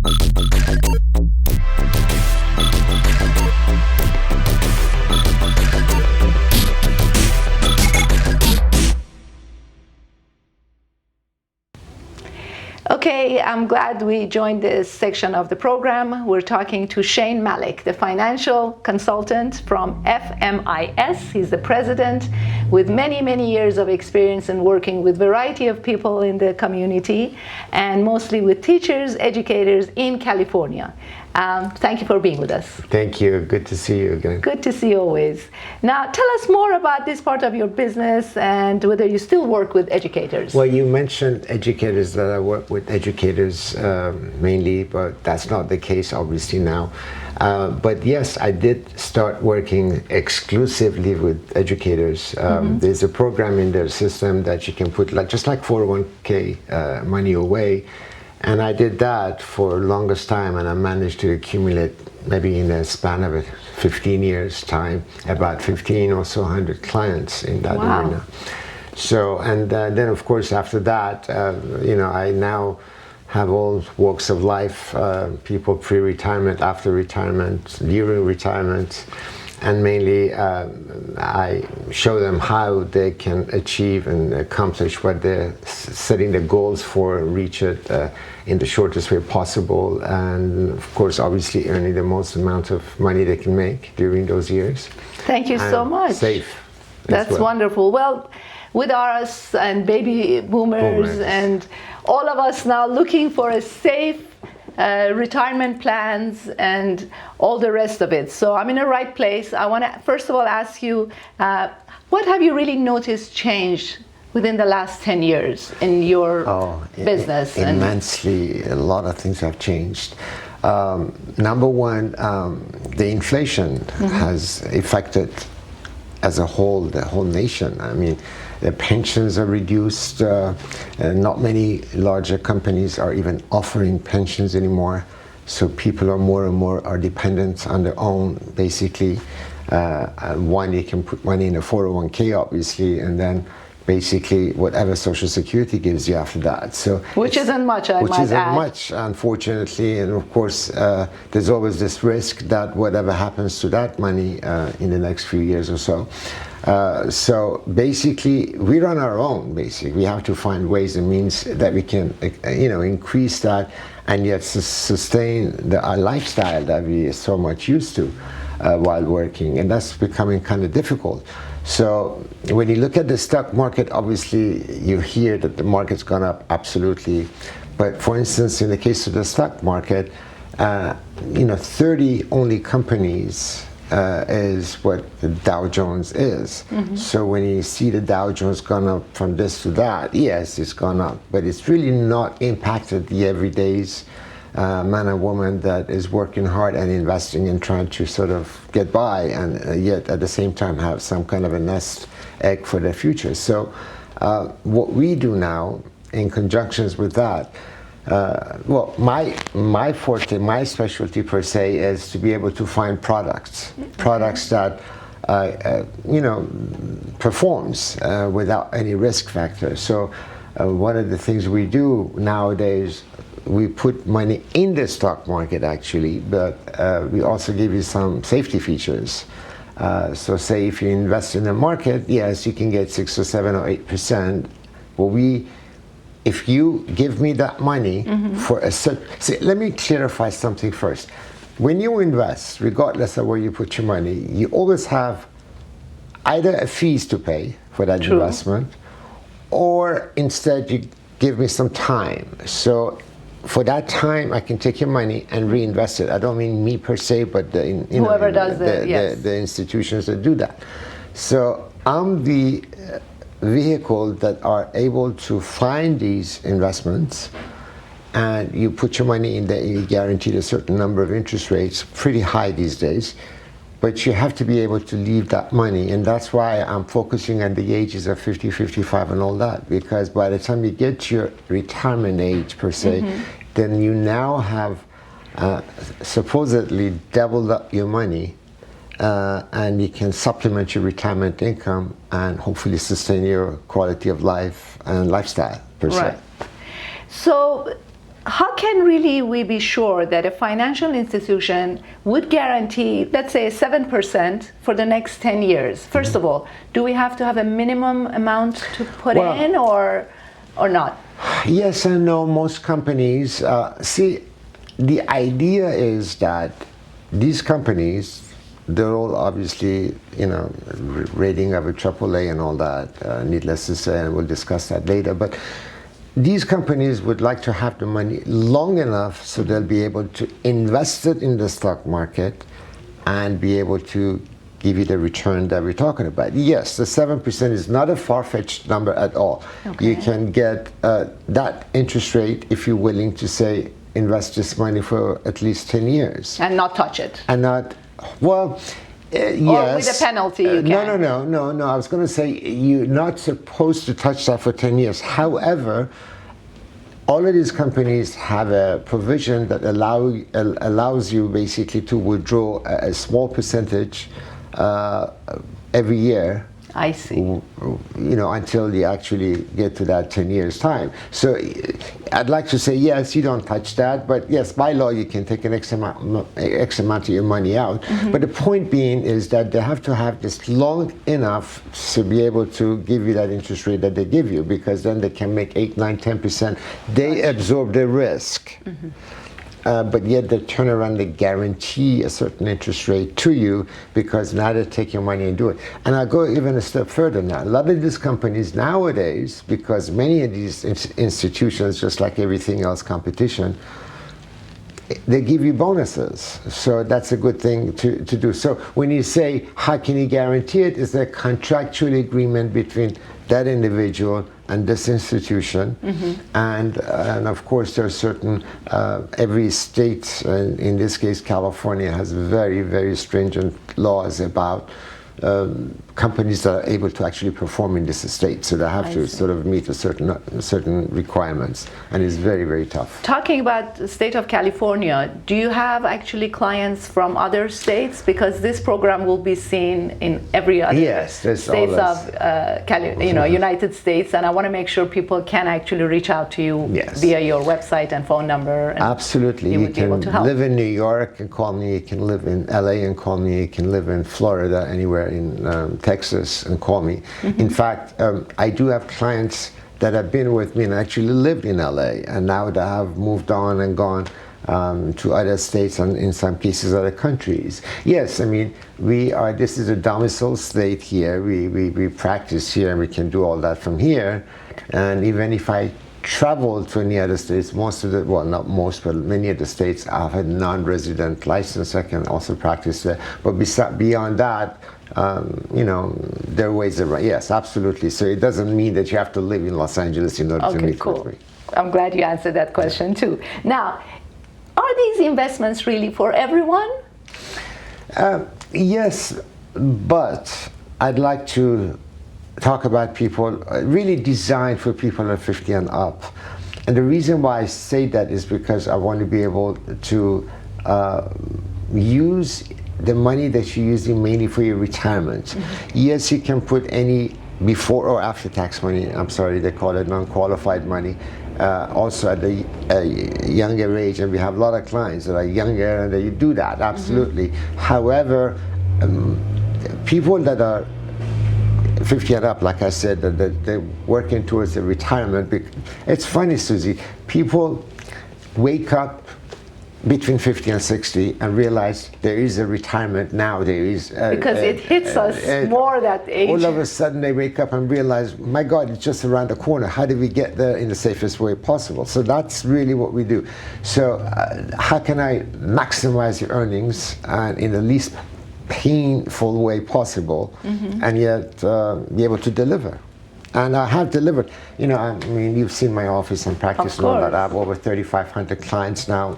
Okay, I'm glad we joined this section of the program. We're talking to Malek, the financial consultant from FMIS. He's the president with many, many years of experience in working with a variety of people in the community and mostly with teachers, educators in California. Thank you for being with us. Thank you. Good to see you again. Good to see you always. Now, tell us more about this part of your business and whether you still work with educators. Well, you mentioned educators, that I work with educators mainly, but that's not the case obviously now. But yes, I did start working exclusively with educators. There's a program in their system that you can put just like 401k money away. And I did that for the longest time, and I managed to accumulate, maybe in a span of 15 years time, about 15 or so hundred clients in that arena. So, and then of course after that, I now have all walks of life, people pre-retirement, after retirement, during retirement, and mainly I show them how they can achieve and accomplish what they're setting the goals for, reach it in the shortest way possible, and of course obviously earning the most amount of money they can make during those years. Thank you so much. Safe. That's wonderful. Well, with us and baby boomers and all of us now looking for a safe retirement plans and all the rest of it. So I'm in the right place. I want to first of all ask you, what have you really noticed changed within the last 10 years in your business? Immensely. A lot of things have changed. Number one, the inflation has affected as a whole, the whole nation. I mean, the pensions are reduced. Not many larger companies are even offering pensions anymore. So people are more and more are dependent on their own, basically. One, you can put money in a 401k, obviously, and then basically whatever Social Security gives you after that. So which isn't much, I might add. Which isn't much, unfortunately. And of course, there's always this risk that whatever happens to that money in the next few years or so. So basically, we're on our own. Basically, we have to find ways and means that we can, increase that, and yet sustain our lifestyle that we are so much used to while working, and that's becoming kind of difficult. So when you look at the stock market, obviously you hear that the market's gone up, absolutely. But for instance, in the case of the stock market, 30 only companies is what the Dow Jones is. So when you see the Dow Jones gone up from this to that, yes, it's gone up, but it's really not impacted the everydays man and woman that is working hard and investing and trying to sort of get by, and yet at the same time have some kind of a nest egg for their future. So what we do now in conjunctions with that, well, my forte, my specialty per se, is to be able to find products that performs without any risk factor. So one of the things we do nowadays, we put money in the stock market actually, but we also give you some safety features. So say if you invest in the market, yes, you can get 6 or 7 or 8%. Well, if you give me that money for a certain, let me clarify something first. When you invest, regardless of where you put your money, you always have either a fees to pay for that investment, or instead you give me some time. So for that time, I can take your money and reinvest it. I don't mean me per se, but whoever does the institutions that do that. So I'm the vehicle that are able to find these investments, and you put your money in there, you guaranteed a certain number of interest rates, pretty high these days, but you have to be able to leave that money, and that's why I'm focusing on the ages of 50, 55 and all that, because by the time you get to your retirement age per se, then you now have supposedly doubled up your money, and you can supplement your retirement income and hopefully sustain your quality of life and lifestyle per se. So how can really we be sure that a financial institution would guarantee, let's say, 7% for the next 10 years? First of all, do we have to have a minimum amount to put in or not? Yes and no. Most companies, see, the idea is that these companies, they're all obviously, rating of a AAA and all that, needless to say, and we'll discuss that later. But these companies would like to have the money long enough so they'll be able to invest it in the stock market and be able to give you the return that we're talking about. Yes, the 7% is not a far-fetched number at all. Okay. You can get that interest rate if you're willing to say, invest this money for at least 10 years. And not touch it. And not, yes. Or with a penalty you can. No. I was going to say you're not supposed to touch that for 10 years. However, all of these companies have a provision that allows you basically to withdraw a small percentage every year. I see. Until you actually get to that 10 years time. So I'd like to say, yes, you don't touch that, but yes, by law, you can take an X amount of your money out. Mm-hmm. But the point being is that they have to have this long enough to be able to give you that interest rate that they give you, because then they can make 8, 9, 10%. They absorb the risk. Mm-hmm. But yet they turn around, they guarantee a certain interest rate to you, because now they take your money and do it. And I'll go even a step further now. A lot of these companies nowadays, because many of these institutions, just like everything else, competition, they give you bonuses. So that's a good thing to do. So when you say, how can you guarantee it? Is there a contractual agreement between that individual and this institution? Mm-hmm. And of course there are certain, every state, in this case California, has very, very stringent laws about companies that are able to actually perform in this state. So they have to sort of meet a certain requirements, and it's very, very tough. Talking about the state of California, do you have actually clients from other states? Because this program will be seen in every other states of United States, and I want to make sure people can actually reach out to you via your website and phone number. And absolutely. You can live in New York and call me. You can live in LA and call me. You can live in Florida, anywhere in Texas, and call me. Mm-hmm. In fact, I do have clients that have been with me and actually lived in LA, and now they have moved on and gone to other states and in some cases other countries. Yes, I mean, this is a domicile state here. We practice here, and we can do all that from here. And even if I travel to any other states, not most, but many of the states have a non-resident license. I can also practice there. But beyond that, there are ways around. Yes, absolutely. So it doesn't mean that you have to live in Los Angeles in order to meet with me. I'm glad you answered that question too. Now, are these investments really for everyone? Yes, but I'd like to talk about people really designed for people at 50 and up. And the reason why I say that is because I want to be able to use the money that you're using mainly for your retirement. Mm-hmm. Yes, you can put any before or after tax money, they call it non-qualified money, also at a younger age, and we have a lot of clients that are younger and they do that, absolutely. Mm-hmm. However, people that are 50 and up, like I said, that they're working towards a retirement. It's funny, Suzi, people wake up between 50 and 60 and realize there is a retirement now. There is because it hits us more that age. All of a sudden they wake up and realize, my God, it's just around the corner. How do we get there in the safest way possible? So that's really what we do. So how can I maximize your earnings and in the least painful way possible, mm-hmm. and yet be able to deliver? And I have delivered. I mean, you've seen my office and practice and all that. I have over 3,500 clients now.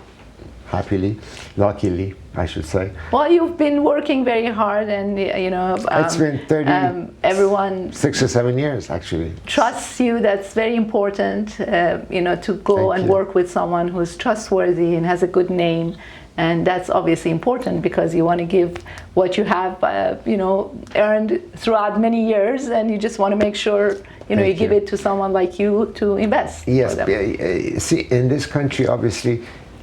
Happily, luckily, I should say. Well, you've been working very hard, and it's been everyone 6 or 7 years actually trusts you. That's very important. To go and work with someone who's trustworthy and has a good name. And that's obviously important because you want to give what you have, earned throughout many years, and you just want to make sure, you give it to someone like you to invest. Yes, see, in this country, obviously,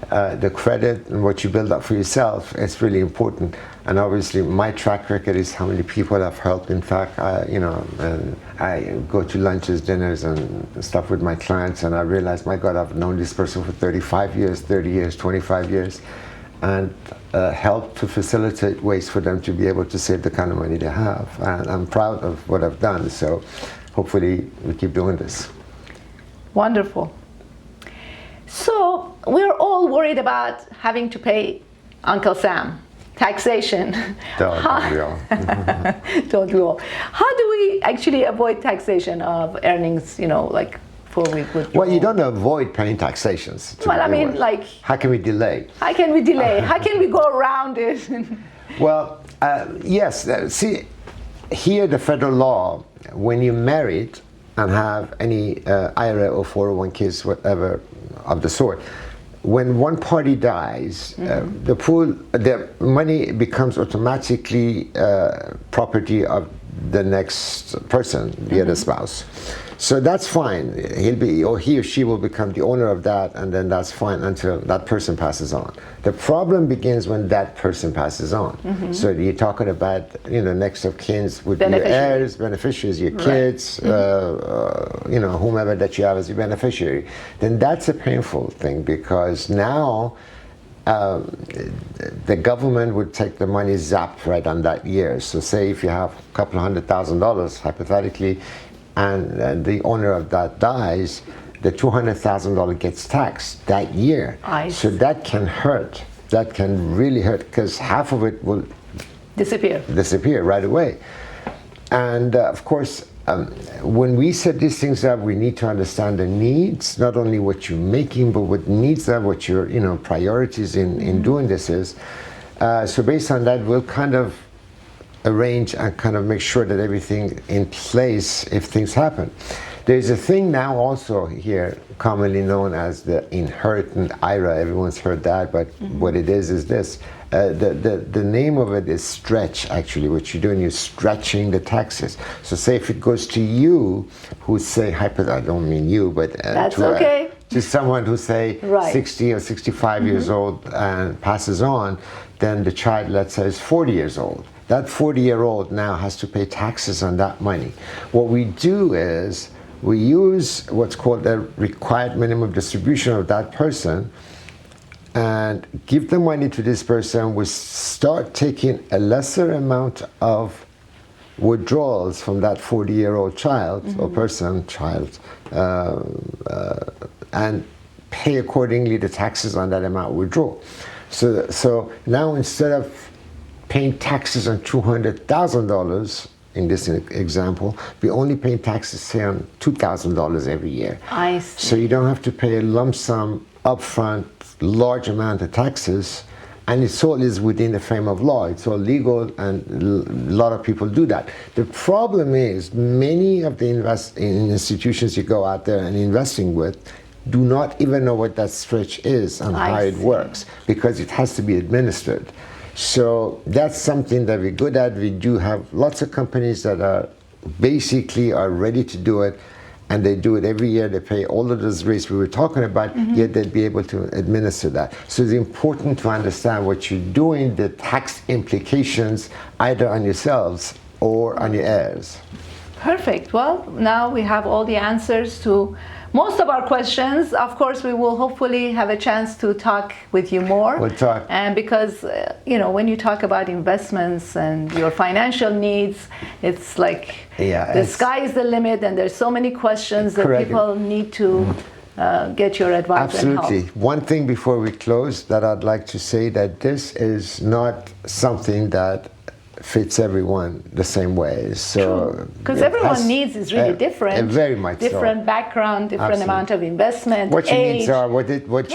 the credit and what you build up for yourself is really important. And obviously, my track record is how many people I've helped. In fact, and I go to lunches, dinners, and stuff with my clients, and I realize, my God, I've known this person for 35 years, 30 years, 25 years, and help to facilitate ways for them to be able to save the kind of money they have. And I'm proud of what I've done. So hopefully, we keep doing this. Wonderful. So we're all worried about having to pay Uncle Sam taxation. Don't we all? Don't we all? How do we actually avoid taxation of earnings, before we withdraw? Well, you don't avoid paying taxations. Well, I mean, how can we delay? How can we delay? How can we go around it? Well, yes. See, here the federal law, when you're married and have any IRA or 401ks, whatever of the sort, when one party dies, the money becomes automatically property of the next person, the other spouse. So that's fine. He or she will become the owner of that, and then that's fine until that person passes on. The problem begins when that person passes on. So you're talking about, next of kin with your heirs, beneficiaries, your kids, whomever that you have as your beneficiary. Then that's a painful thing, because now the government would take the money zapped right on that year. So say if you have a couple $100,000, hypothetically, and the owner of that dies, the $200,000 gets taxed that year. So that can hurt. That can really hurt, because half of it will disappear right away. And of course, when we set these things up, we need to understand the needs, not only what you're making, but what needs are, what your priorities in doing this is. So based on that, we'll kind of arrange and kind of make sure that everything in place if things happen. There's a thing now also here commonly known as the Inherent Ira. Everyone's heard that, but what it is this. The name of it is stretch, actually. What you're doing, you're stretching the taxes. So say if it goes to you, who's say, I don't mean you, but to someone who's say 60 or 65 years old and passes on, then the child, let's say, is 40 years old. That 40-year-old now has to pay taxes on that money. What we do is we use what's called the required minimum distribution of that person and give the money to this person. We start taking a lesser amount of withdrawals from that 40-year-old child or child, and pay accordingly the taxes on that amount withdraw. So now instead of paying taxes on $200,000 in this example, we only pay taxes, say, on $2,000 every year. I see. So you don't have to pay a lump sum upfront, large amount of taxes, and it's all is within the frame of law. It's all legal, and a lot of people do that. The problem is many of the institutions you go out there and investing with do not even know what that stretch is and how it works, because it has to be administered. So that's something that we're good at. We do have lots of companies that are ready to do it, and they do it every year. They pay all of those rates we were talking about, yet they'd be able to administer that. So it's important to understand what you're doing, the tax implications, either on yourselves or on your heirs. Perfect. Well, now we have all the answers to most of our questions. Of course, we will hopefully have a chance to talk with you more. We'll talk. And because, when you talk about investments and your financial needs, it's like the sky is the limit, and there's so many questions that people need to get your advice and help. Absolutely. One thing before we close that I'd like to say, that this is not something that fits everyone the same way. So because everyone's needs is really different. Very much different background, different amount of investment, what your age, needs are, what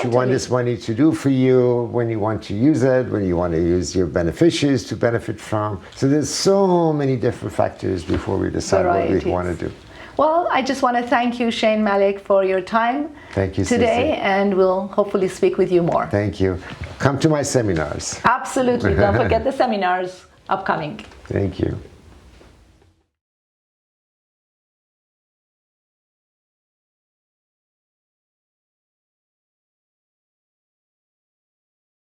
you want this money to do for you, when you want to use it, when you want to use your beneficiaries to benefit from. So there's so many different factors before we decide what we want to do. Well, I just want to thank you, Shane Malek, for your time Thank you, today, Suzi. and we'll hopefully speak with you more. Thank you. Come to my seminars. Absolutely. Don't forget the seminars upcoming. Thank you.